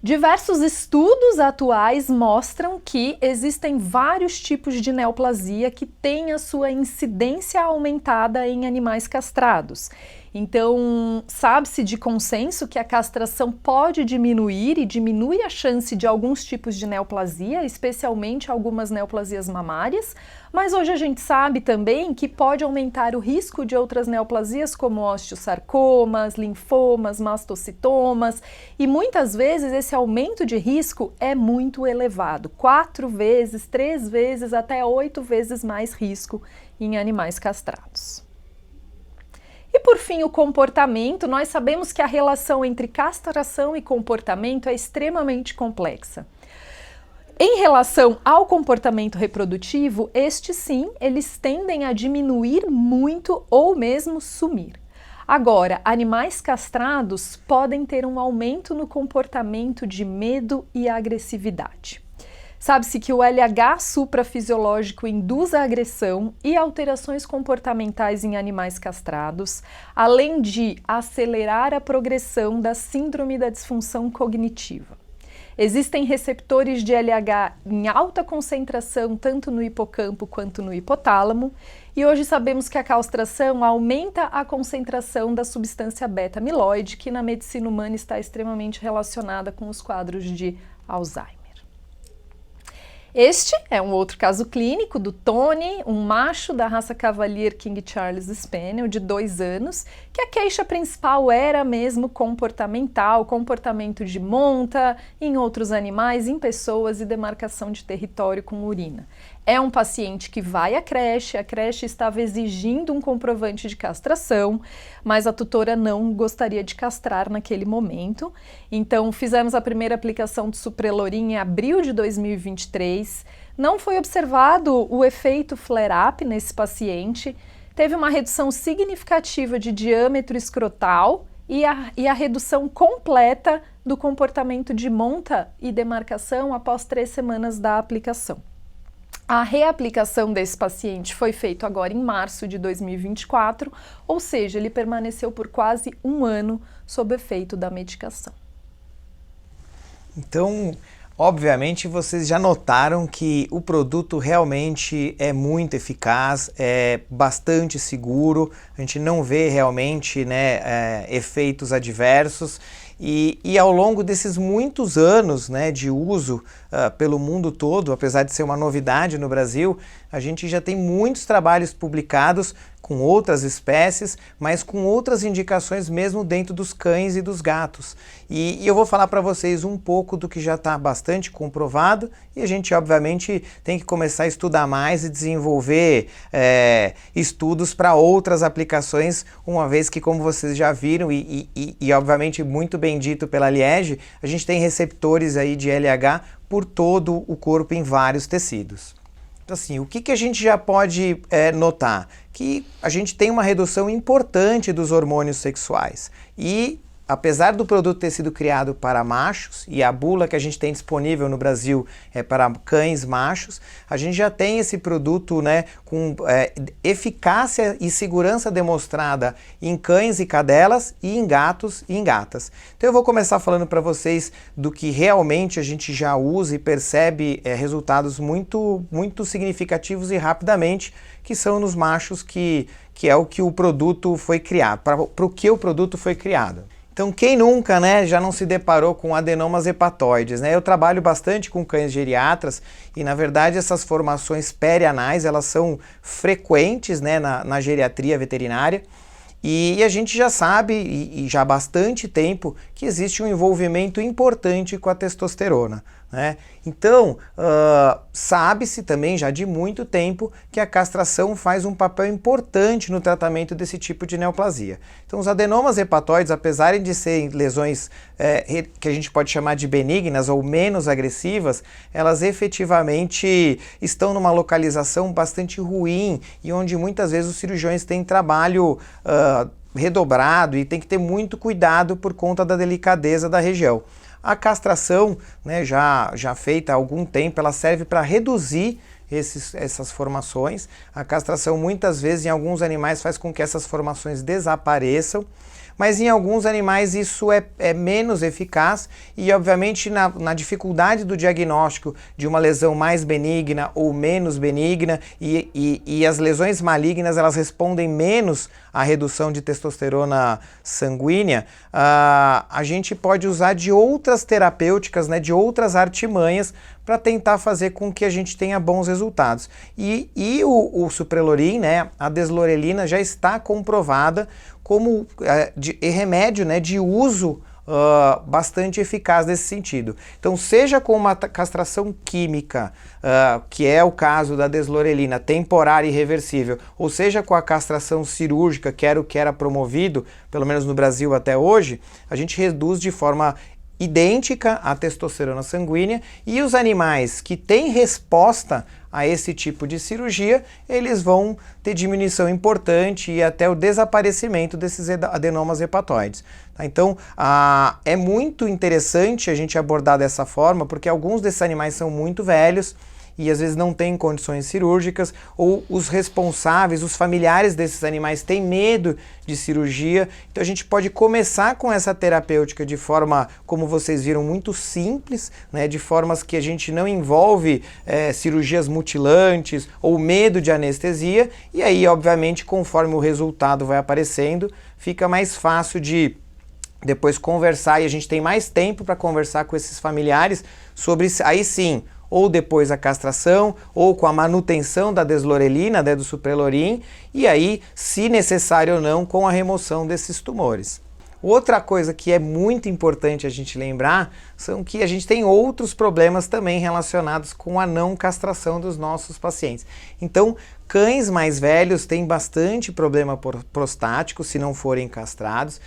Diversos estudos atuais mostram que existem vários tipos de neoplasia que têm a sua incidência aumentada em animais castrados. Então, sabe-se de consenso que a castração pode diminuir e diminui a chance de alguns tipos de neoplasia, especialmente algumas neoplasias mamárias, mas hoje a gente sabe também que pode aumentar o risco de outras neoplasias como osteosarcomas, linfomas, mastocitomas, e muitas vezes esse aumento de risco é muito elevado, 4 vezes, 3 vezes, até 8 vezes mais risco em animais castrados. E por fim, o comportamento. Nós sabemos que a relação entre castração e comportamento é extremamente complexa. Em relação ao comportamento reprodutivo, estes sim, eles tendem a diminuir muito ou mesmo sumir. Agora, animais castrados podem ter um aumento no comportamento de medo e agressividade. Sabe-se que o LH suprafisiológico induz a agressão e alterações comportamentais em animais castrados, além de acelerar a progressão da síndrome da disfunção cognitiva. Existem receptores de LH em alta concentração tanto no hipocampo quanto no hipotálamo, e hoje sabemos que a castração aumenta a concentração da substância beta-amiloide, que na medicina humana está extremamente relacionada com os quadros de Alzheimer. Este é um outro caso clínico do Tony, um macho da raça Cavalier King Charles Spaniel de 2 anos, que a queixa principal era mesmo comportamental, comportamento de monta em outros animais, em pessoas e demarcação de território com urina. É um paciente que vai à creche, a creche estava exigindo um comprovante de castração, mas a tutora não gostaria de castrar naquele momento. Então fizemos a primeira aplicação de Suprelorin em abril de 2023. Não foi observado o efeito flare-up nesse paciente, teve uma redução significativa de diâmetro escrotal e a redução completa do comportamento de monta e demarcação após 3 semanas da aplicação. A reaplicação desse paciente foi feita agora em março de 2024, ou seja, ele permaneceu por quase 1 ano sob efeito da medicação.
Então, Obviamente vocês já notaram que o produto realmente é muito eficaz, é bastante seguro, a gente não vê realmente, né, efeitos adversos. E ao longo desses muitos anos, né, de uso pelo mundo todo, apesar de ser uma novidade no Brasil, a gente já tem muitos trabalhos publicados com outras espécies, mas com outras indicações mesmo dentro dos cães e dos gatos. E eu vou falar para vocês um pouco do que já está bastante comprovado, e a gente obviamente tem que começar a estudar mais e desenvolver estudos para outras aplicações, uma vez que, como vocês já viram e obviamente muito bem dito pela Liege, a gente tem receptores aí de LH por todo o corpo em vários tecidos. Então, assim, o que a gente já pode notar? Que a gente tem uma redução importante dos hormônios sexuais e, apesar do produto ter sido criado para machos, e a bula que a gente tem disponível no Brasil é para cães machos, a gente já tem esse produto, né, com eficácia e segurança demonstrada em cães e cadelas e em gatos e em gatas. Então eu vou começar falando para vocês do que realmente a gente já usa e percebe resultados muito significativos e rapidamente, que são nos machos, que é o que o produto foi criado, para o que o produto foi criado. Então, quem nunca, né, já não se deparou com adenomas hepatoides, né? Eu trabalho bastante com cães geriatras e, na verdade, essas formações perianais, elas são frequentes, né, na geriatria veterinária. E a gente já sabe, e já há bastante tempo, que existe um envolvimento importante com a testosterona, né? Então, sabe-se também já de muito tempo que a castração faz um papel importante no tratamento desse tipo de neoplasia. Então, os adenomas hepatoides, apesar de serem lesões que a gente pode chamar de benignas ou menos agressivas, elas efetivamente estão numa localização bastante ruim e onde muitas vezes os cirurgiões têm trabalho redobrado e tem que ter muito cuidado por conta da delicadeza da região. A castração, né, já feita há algum tempo, ela serve para reduzir essas formações. A castração muitas vezes em alguns animais faz com que essas formações desapareçam, mas em alguns animais isso é menos eficaz e, obviamente, na dificuldade do diagnóstico de uma lesão mais benigna ou menos benigna e as lesões malignas, elas respondem menos à redução de testosterona sanguínea, a gente pode usar de outras terapêuticas, né, de outras artimanhas para tentar fazer com que a gente tenha bons resultados. E o Suprelorin, né, a deslorelina, já está comprovada como remédio, né, de uso bastante eficaz nesse sentido. Então, seja com uma castração química, que é o caso da deslorelina, temporária e reversível, ou seja com a castração cirúrgica, que era o que era promovido, pelo menos no Brasil até hoje, a gente reduz de forma idêntica à testosterona sanguínea, e os animais que têm resposta a esse tipo de cirurgia, eles vão ter diminuição importante e até o desaparecimento desses adenomas hepatoides. Então, é muito interessante a gente abordar dessa forma, porque alguns desses animais são muito velhos e às vezes não têm condições cirúrgicas, ou os responsáveis, os familiares desses animais têm medo de cirurgia. Então a gente pode começar com essa terapêutica de forma, como vocês viram, muito simples, né, de formas que a gente não envolve cirurgias mutilantes ou medo de anestesia, e aí, obviamente, conforme o resultado vai aparecendo, fica mais fácil de depois conversar, e a gente tem mais tempo para conversar com esses familiares sobre, aí sim, ou depois a castração, ou com a manutenção da deslorelina, né, do Suprelorin, e aí, se necessário ou não, com a remoção desses tumores. Outra coisa que é muito importante a gente lembrar são que a gente tem outros problemas também relacionados com a não castração dos nossos pacientes. Então, cães mais velhos têm bastante problema prostático se não forem castrados.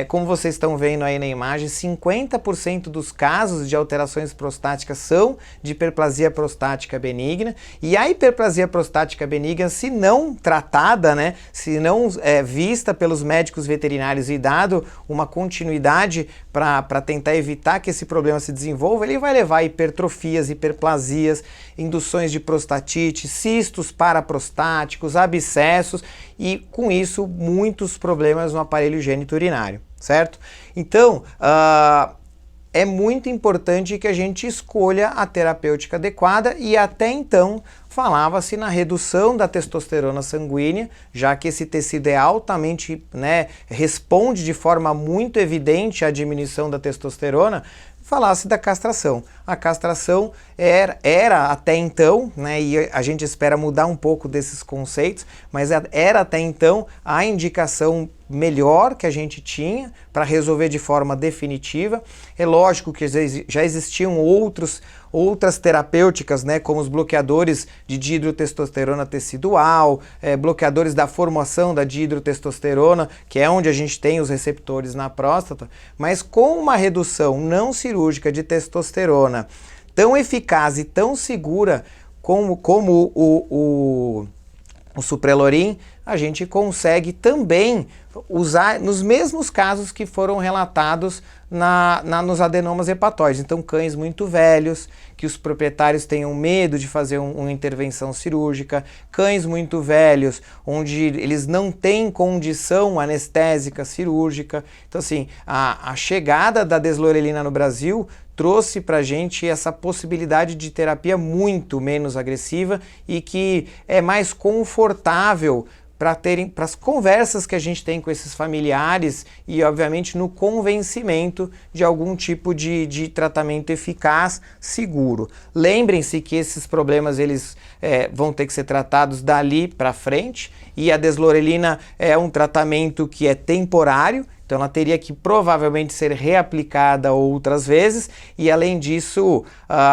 Como vocês estão vendo aí na imagem, 50% dos casos de alterações prostáticas são de hiperplasia prostática benigna. E a hiperplasia prostática benigna, se não tratada, né, se não vista pelos médicos veterinários e dado uma continuidade para tentar evitar que esse problema se desenvolva, ele vai levar a hipertrofias, hiperplasias, induções de prostatite, cistos paraprostáticos, abscessos e, com isso, muitos problemas no aparelho genitorinário, certo? Então, é muito importante que a gente escolha a terapêutica adequada e até então falava-se na redução da testosterona sanguínea, já que esse tecido é altamente, responde de forma muito evidente à diminuição da testosterona, falasse da castração. A castração era até então, e a gente espera mudar um pouco desses conceitos, mas era até então a indicação melhor que a gente tinha para resolver de forma definitiva. É lógico que já existiam outras terapêuticas, como os bloqueadores de dihidrotestosterona tecidual, bloqueadores da formação da dihidrotestosterona, que é onde a gente tem os receptores na próstata, mas com uma redução não cirúrgica de testosterona tão eficaz e tão segura como o Suprelorin, a gente consegue também usar nos mesmos casos que foram relatados nos adenomas hepatóides. Então, cães muito velhos, que os proprietários tenham medo de fazer uma intervenção cirúrgica, cães muito velhos, onde eles não têm condição anestésica cirúrgica. Então, assim, a chegada da deslorelina no Brasil trouxe para a gente essa possibilidade de terapia muito menos agressiva e que é mais confortável para as conversas que a gente tem com esses familiares e, obviamente, no convencimento de algum tipo de tratamento eficaz, seguro. Lembrem-se que esses problemas eles vão ter que ser tratados dali para frente, e a deslorelina é um tratamento que é temporário, então ela teria que provavelmente ser reaplicada outras vezes, e além disso,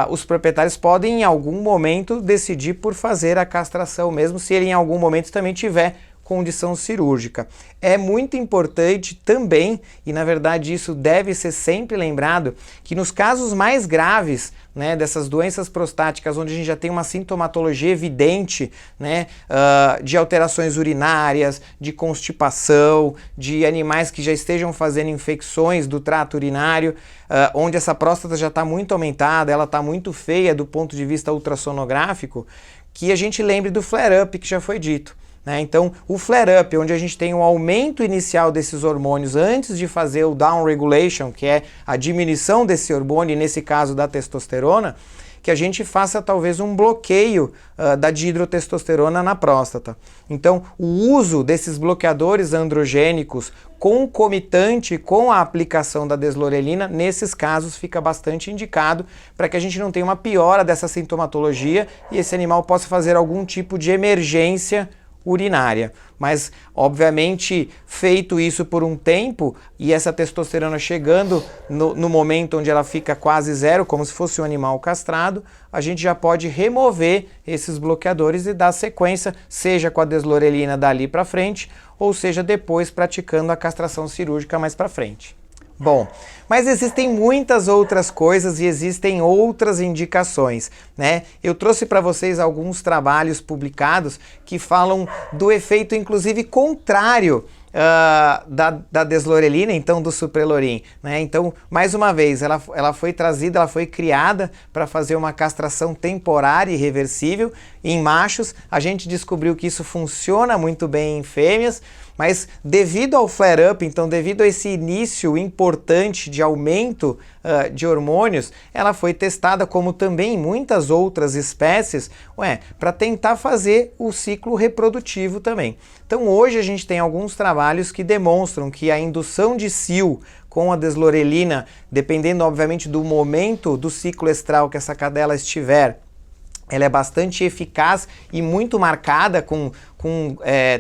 os proprietários podem em algum momento decidir por fazer a castração, mesmo se ele em algum momento também tiver condição cirúrgica. É muito importante também, e na verdade isso deve ser sempre lembrado, que nos casos mais graves, dessas doenças prostáticas, onde a gente já tem uma sintomatologia evidente, de alterações urinárias, de constipação, de animais que já estejam fazendo infecções do trato urinário, onde essa próstata já está muito aumentada, ela está muito feia do ponto de vista ultrassonográfico, que a gente lembre do flare-up que já foi dito. Então, o flare-up, onde a gente tem um aumento inicial desses hormônios antes de fazer o down regulation, que é a diminuição desse hormônio, nesse caso da testosterona, que a gente faça talvez um bloqueio da dihidrotestosterona na próstata. Então, o uso desses bloqueadores androgênicos concomitante com a aplicação da deslorelina, nesses casos fica bastante indicado para que a gente não tenha uma piora dessa sintomatologia e esse animal possa fazer algum tipo de emergência urinária. Mas, obviamente, feito isso por um tempo e essa testosterona chegando no momento onde ela fica quase zero, como se fosse um animal castrado, a gente já pode remover esses bloqueadores e dar sequência, seja com a deslorelina dali para frente, ou seja, depois praticando a castração cirúrgica mais para frente. Bom, mas existem muitas outras coisas e existem outras indicações, Eu trouxe para vocês alguns trabalhos publicados que falam do efeito, inclusive, contrário da deslorelina, então do Suprelorin, Então, mais uma vez, ela foi trazida, ela foi criada para fazer uma castração temporária e reversível em machos. A gente descobriu que isso funciona muito bem em fêmeas, mas devido ao flare-up, então devido a esse início importante de aumento de hormônios, ela foi testada, como também em muitas outras espécies, para tentar fazer o ciclo reprodutivo também. Então hoje a gente tem alguns trabalhos que demonstram que a indução de cio com a deslorelina, dependendo obviamente do momento do ciclo estral que essa cadela estiver, ela é bastante eficaz e muito marcada, com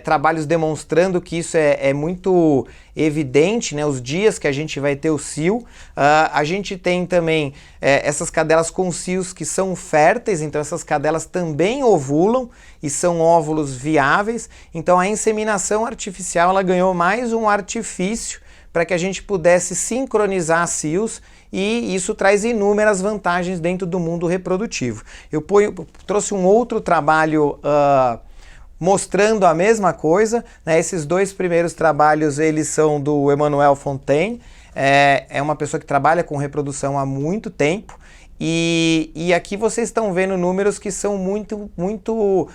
trabalhos demonstrando que isso é muito evidente, os dias que a gente vai ter o cio. A gente tem também essas cadelas com cios que são férteis, então essas cadelas também ovulam e são óvulos viáveis. Então a inseminação artificial ela ganhou mais um artifício para que a gente pudesse sincronizar cios, e isso traz inúmeras vantagens dentro do mundo reprodutivo. Eu trouxe um outro trabalho mostrando a mesma coisa, Esses dois primeiros trabalhos eles são do Emmanuel Fontaine, é uma pessoa que trabalha com reprodução há muito tempo, E aqui vocês estão vendo números que são muito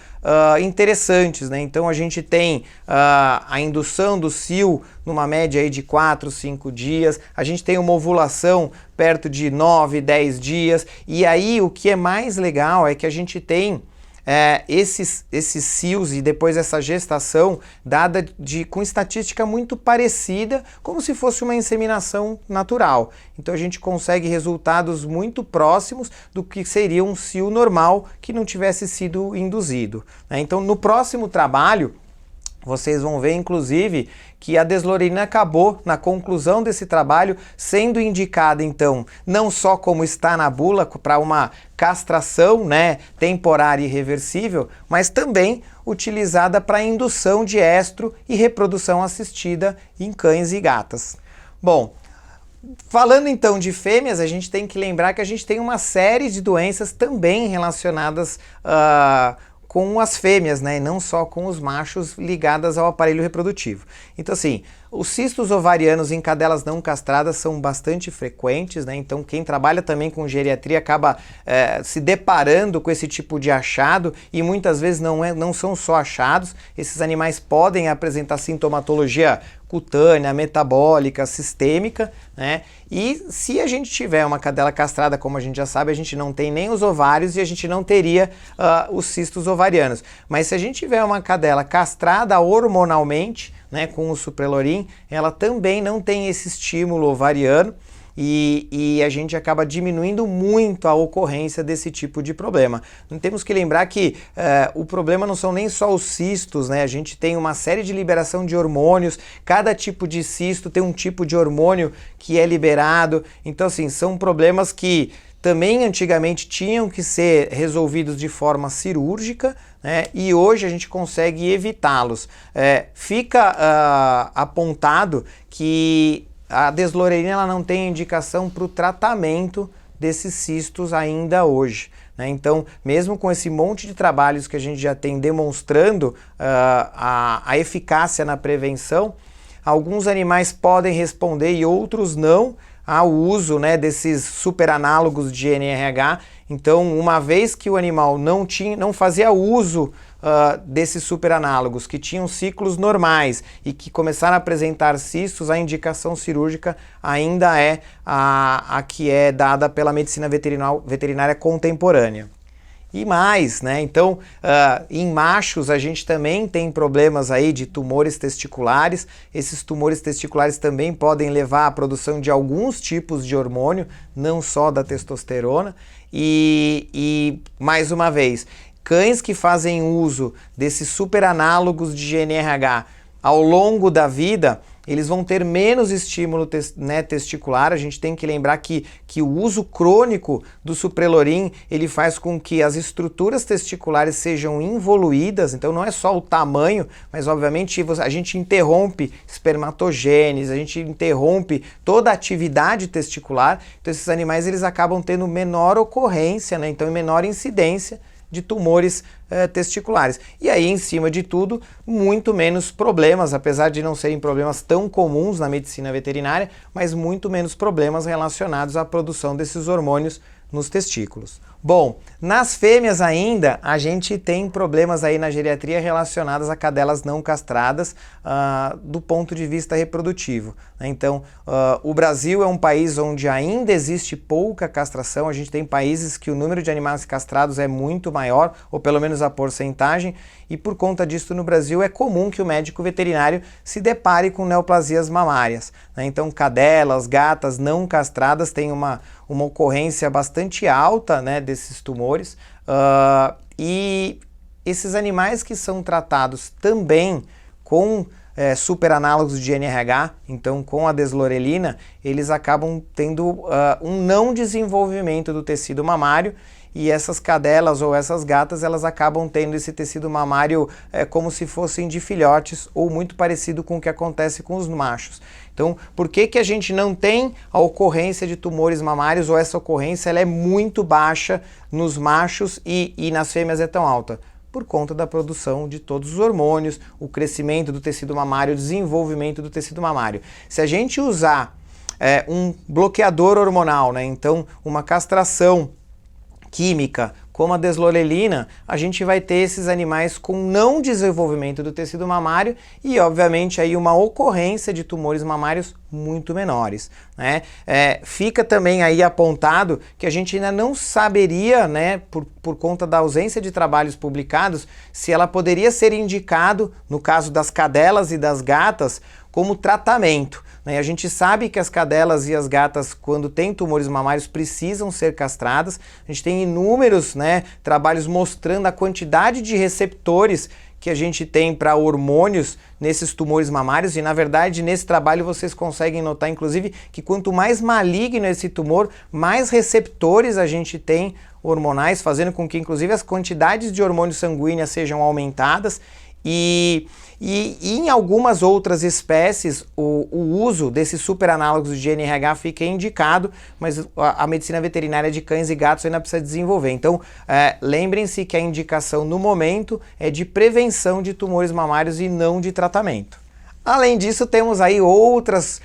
interessantes, né? Então a gente tem a indução do cio numa média aí de 4, 5 dias, a gente tem uma ovulação perto de 9, 10 dias, e aí o que é mais legal é que a gente tem esses cios e depois essa gestação dada com estatística muito parecida, como se fosse uma inseminação natural. Então a gente consegue resultados muito próximos do que seria um cio normal que não tivesse sido induzido, né? Então no próximo trabalho vocês vão ver, inclusive, que a deslorelina acabou, na conclusão desse trabalho, sendo indicada, então, não só como está na bula, para uma castração, né, temporária e irreversível, mas também utilizada para indução de estro e reprodução assistida em cães e gatas. Bom, falando então de fêmeas, a gente tem que lembrar que a gente tem uma série de doenças também relacionadas com as fêmeas, né, e não só com os machos ligadas ao aparelho reprodutivo. Então assim, os cistos ovarianos em cadelas não castradas são bastante frequentes, né? Então quem trabalha também com geriatria acaba se deparando com esse tipo de achado, e muitas vezes não são só achados, esses animais podem apresentar sintomatologia cutânea, metabólica, sistêmica, né? E se a gente tiver uma cadela castrada, como a gente já sabe, a gente não tem nem os ovários e a gente não teria os cistos ovarianos. Mas se a gente tiver uma cadela castrada hormonalmente, né, com o Suprelorin, ela também não tem esse estímulo ovariano e a gente acaba diminuindo muito a ocorrência desse tipo de problema. Não temos que lembrar que o problema não são nem só os cistos, né? A gente tem uma série de liberação de hormônios, cada tipo de cisto tem um tipo de hormônio que é liberado, então assim, são problemas que também antigamente tinham que ser resolvidos de forma cirúrgica, né? E hoje a gente consegue evitá-los. Fica apontado que a deslorelina ela não tem indicação para o tratamento desses cistos ainda hoje, né? Então, mesmo com esse monte de trabalhos que a gente já tem demonstrando a eficácia na prevenção, alguns animais podem responder e outros não ao uso, né, desses superanálogos de NRH. Então, uma vez que o animal não fazia uso desses superanálogos, que tinham ciclos normais e que começaram a apresentar cistos, a indicação cirúrgica ainda é a que é dada pela medicina veterinária contemporânea. E mais, né? Então, em machos a gente também tem problemas aí de tumores testiculares. Esses tumores testiculares também podem levar à produção de alguns tipos de hormônio, não só da testosterona. E mais uma vez, cães que fazem uso desses superanálogos de GnRH ao longo da vida, eles vão ter menos estímulo testicular. A gente tem que lembrar que o uso crônico do Suprelorin, ele faz com que as estruturas testiculares sejam involuídas, então não é só o tamanho, mas obviamente a gente interrompe espermatogênese, a gente interrompe toda a atividade testicular, então esses animais eles acabam tendo menor ocorrência, né? Então menor incidência de tumores testiculares. E aí, em cima de tudo, muito menos problemas, apesar de não serem problemas tão comuns na medicina veterinária, mas muito menos problemas relacionados à produção desses hormônios nos testículos. Bom, nas fêmeas ainda, a gente tem problemas aí na geriatria relacionados a cadelas não castradas do ponto de vista reprodutivo, né? Então, o Brasil é um país onde ainda existe pouca castração. A gente tem países que o número de animais castrados é muito maior, ou pelo menos a porcentagem, e por conta disso no Brasil é comum que o médico veterinário se depare com neoplasias mamárias, né? Então, cadelas, gatas não castradas têm uma ocorrência bastante alta, né, desses tumores, e esses animais que são tratados também com superanálogos de NRH, então com a deslorelina, eles acabam tendo um não desenvolvimento do tecido mamário, e essas cadelas ou essas gatas, elas acabam tendo esse tecido mamário como se fossem de filhotes, ou muito parecido com o que acontece com os machos. Então, por que a gente não tem a ocorrência de tumores mamários, ou essa ocorrência ela é muito baixa nos machos e nas fêmeas é tão alta? Por conta da produção de todos os hormônios, o crescimento do tecido mamário, o desenvolvimento do tecido mamário. Se a gente usar um bloqueador hormonal, né? Então, uma castração química, como a deslorelina, a gente vai ter esses animais com não desenvolvimento do tecido mamário e, obviamente, aí uma ocorrência de tumores mamários muito menores, né? Fica também aí apontado que a gente ainda não saberia, né, por conta da ausência de trabalhos publicados, se ela poderia ser indicado, no caso das cadelas e das gatas, como tratamento. A gente sabe que as cadelas e as gatas, quando têm tumores mamários, precisam ser castradas. A gente tem inúmeros, né, trabalhos mostrando a quantidade de receptores que a gente tem para hormônios nesses tumores mamários e, na verdade, nesse trabalho vocês conseguem notar, inclusive, que quanto mais maligno esse tumor, mais receptores a gente tem hormonais, fazendo com que, inclusive, as quantidades de hormônios sanguíneos sejam aumentadas. E em algumas outras espécies, o uso desses superanálogos de NRH fica indicado, mas a medicina veterinária de cães e gatos ainda precisa desenvolver. Então, lembrem-se que a indicação no momento é de prevenção de tumores mamários e não de tratamento. Além disso, temos aí outras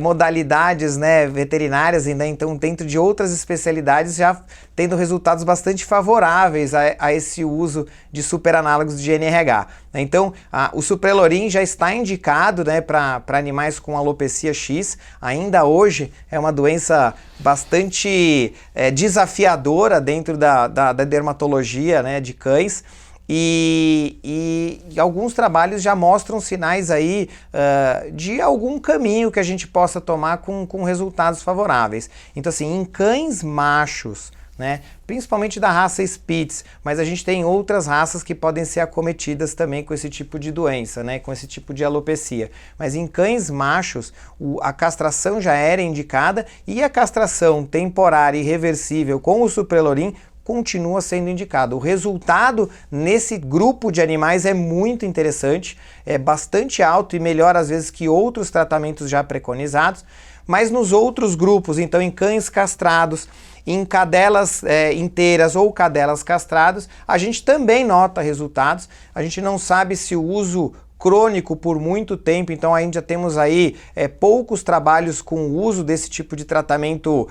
modalidades, né, veterinárias, né, então dentro de outras especialidades já tendo resultados bastante favoráveis a esse uso de superanálogos de NRH. Então, o Suprelorin já está indicado, né, para animais com alopecia X. Ainda hoje é uma doença bastante desafiadora dentro da dermatologia, né, de cães. E alguns trabalhos já mostram sinais aí de algum caminho que a gente possa tomar com resultados favoráveis. Então, assim, em cães machos, né, principalmente da raça Spitz, mas a gente tem outras raças que podem ser acometidas também com esse tipo de doença, né, com esse tipo de alopecia. Mas em cães machos, a castração já era indicada e a castração temporária e reversível com o Suprelorin continua sendo indicado. O resultado nesse grupo de animais é muito interessante, é bastante alto e melhor às vezes que outros tratamentos já preconizados, mas nos outros grupos, então em cães castrados, em cadelas inteiras ou cadelas castradas, a gente também nota resultados. A gente não sabe se o uso crônico por muito tempo, então ainda temos aí poucos trabalhos com o uso desse tipo de tratamento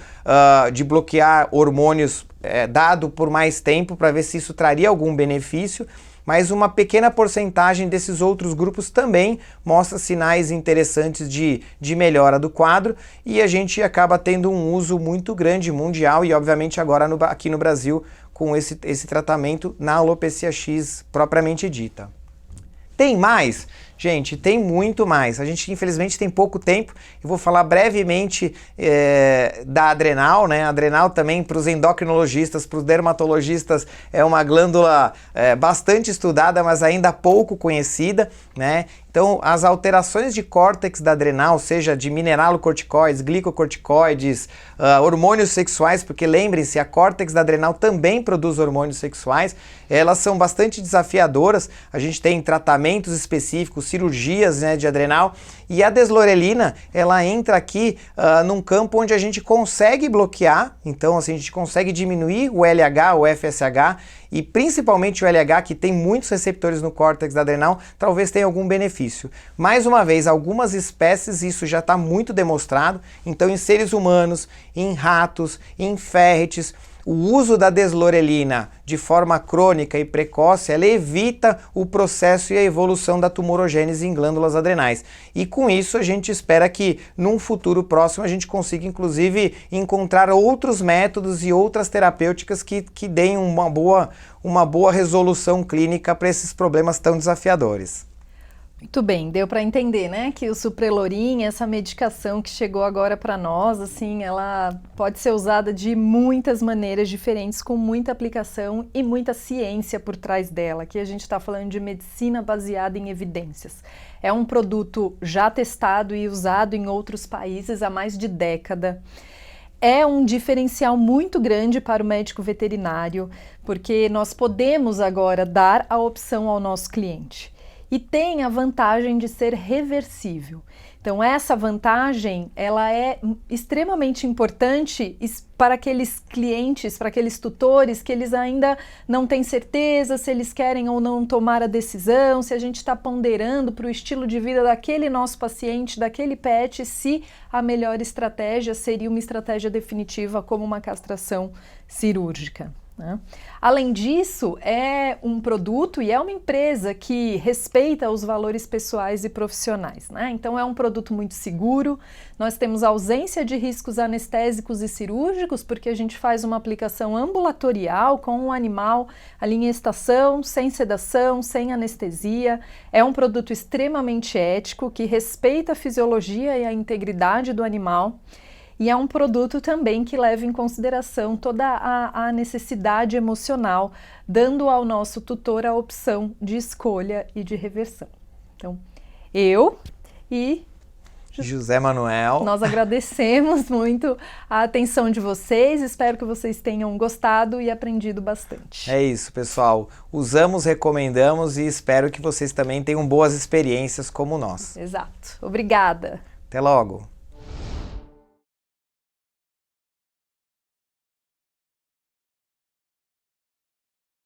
de bloquear hormônios dado por mais tempo para ver se isso traria algum benefício, mas uma pequena porcentagem desses outros grupos também mostra sinais interessantes de melhora do quadro e a gente acaba tendo um uso muito grande mundial e obviamente agora aqui no Brasil com esse tratamento na alopecia X propriamente dita. Tem mais? Gente, tem muito mais. A gente, infelizmente, tem pouco tempo. Eu vou falar brevemente da adrenal, né? A adrenal também, para os endocrinologistas, para os dermatologistas, é uma glândula bastante estudada, mas ainda pouco conhecida, né? Então, as alterações de córtex da adrenal, seja de mineralocorticoides, glicocorticoides, hormônios sexuais, porque lembrem-se, a córtex da adrenal também produz hormônios sexuais, elas são bastante desafiadoras. A gente tem tratamentos específicos, cirurgias, né, de adrenal, e a deslorelina, ela entra aqui num campo onde a gente consegue bloquear, então assim, a gente consegue diminuir o LH, o FSH, e principalmente o LH, que tem muitos receptores no córtex da adrenal, talvez tenha algum benefício. Mais uma vez, algumas espécies isso já está muito demonstrado, então em seres humanos, em ratos, em ferretes, o uso da deslorelina de forma crônica e precoce, ela evita o processo e a evolução da tumorogênese em glândulas adrenais. E com isso a gente espera que num futuro próximo a gente consiga inclusive encontrar outros métodos e outras terapêuticas que deem uma boa resolução clínica para esses problemas tão desafiadores.
Muito bem, deu para entender, né, que o Suprelorin, essa medicação que chegou agora para nós, assim, ela pode ser usada de muitas maneiras diferentes, com muita aplicação e muita ciência por trás dela. Aqui a gente está falando de medicina baseada em evidências. É um produto já testado e usado em outros países há mais de década. É um diferencial muito grande para o médico veterinário, porque nós podemos agora dar a opção ao nosso cliente. e tem a vantagem de ser reversível. Então, essa vantagem, ela é extremamente importante para aqueles clientes, para aqueles tutores que eles ainda não têm certeza se eles querem ou não tomar a decisão, se a gente está ponderando para o estilo de vida daquele nosso paciente, daquele pet, se a melhor estratégia seria uma estratégia definitiva como uma castração cirúrgica. Né? Além disso, é um produto e é uma empresa que respeita os valores pessoais e profissionais, né? Então é um produto muito seguro, nós temos ausência de riscos anestésicos e cirúrgicos, porque a gente faz uma aplicação ambulatorial com o animal ali em estação, sem sedação, sem anestesia. É um produto extremamente ético, que respeita a fisiologia e a integridade do animal. E é um produto também que leva em consideração toda a necessidade emocional, dando ao nosso tutor a opção de escolha e de reversão. Então, eu e
José Manuel,
nós agradecemos muito a atenção de vocês, espero que vocês tenham gostado e aprendido bastante.
É isso, pessoal. Usamos, recomendamos e espero que vocês também tenham boas experiências como nós.
Exato. Obrigada.
Até logo.